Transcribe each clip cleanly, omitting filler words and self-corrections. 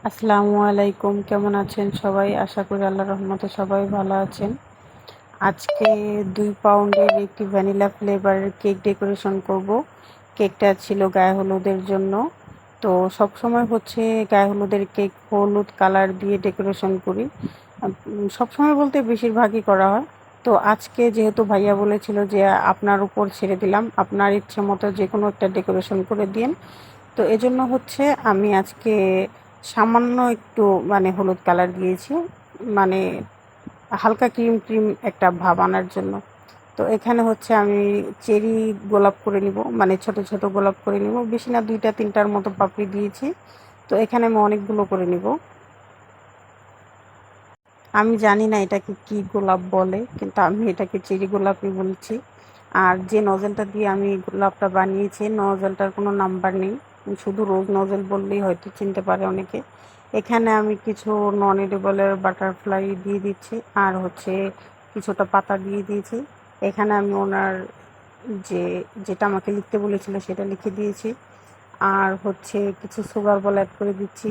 আসসালামু আলাইকুম, কেমন আছেন সবাই? আশা করি আল্লাহর রহমতে সবাই ভালো আছেন। আজকে 2 পাউন্ডের একটি ভ্যানিলা ফ্লেভারের কেক ডেকোরেশন করব। কেকটা ছিল গায়ে হলুদের জন্য। তো সবসময় হচ্ছে গায়ে হলুদের কেক হলুদ কালার দিয়ে ডেকোরেশন করি। সবসময় বলতে বেশিরভাগই করা হয়। তো আজকে যেহেতু ভাইয়া বলেছিল যে আপনার উপর ছেড়ে দিলাম, আপনার ইচ্ছে মতো যে কোনো একটা ডেকোরেশন করে দিন। তো এজন্য হচ্ছে আমি আজকে সামান্য একটু হলুদ কালার দিয়েছি, মানে হালকা ক্রিম ক্রিম একটা ভাব আনার জন্য। তো এখানে হচ্ছে আমি চেরি গোলাপ করে নিব, মানে ছোট ছোট গোলাপ করে নিব, বেশি না 2-3টার মতো পাপড়ি দিয়েছি। তো এখানে আমি অনেকগুলো করে নিব। আমি জানি না এটাকে কি গোলাপ বলে, কিন্তু আমি এটাকে চেরি গোলাপই বলছি। আর যে নজলটা দিয়ে আমি গোলাপটা বানিয়েছি, নজলটার কোনো নাম্বার নেই, শুধু রোজ নজল বললেই হয়তো চিনতে পারে অনেকে। এখানে আমি কিছু নন এডিবলের বাটারফ্লাই দিয়ে দিচ্ছি, আর হচ্ছে কিছুটা পাতা দিয়ে দিয়েছি। এখানে আমি ওনার যে যেটা আমাকে লিখতে বলেছিল সেটা লিখে দিয়েছি। আর হচ্ছে কিছু সুগার বল অ্যাড করে দিচ্ছি।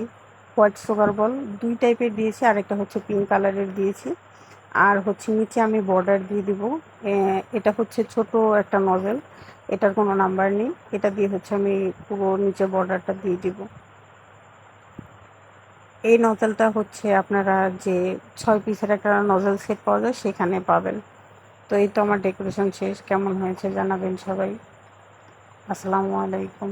হোয়াইট সুগার বল 2 টাইপের দিয়েছি, আর একটা হচ্ছে পিঙ্ক কালারের দিয়েছি। আর হচ্ছে নিচে আমি বর্ডার দিয়ে দিব। এটা হচ্ছে ছোট একটা নজেল, এটার কোনো নাম্বার নেই। এটা দিয়ে হচ্ছে আমি পুরো নিচে বর্ডারটা দিয়ে দিব। এই নজেলটা হচ্ছে আপনারা যে 6 পিসের একটা নজেল সেট পাওয়া যায় সেখানে পাবেন। তো এই তো আমার ডেকোরেশন শেষ। কেমন হয়েছে জানাবেন সবাই। আসসালামু আলাইকুম।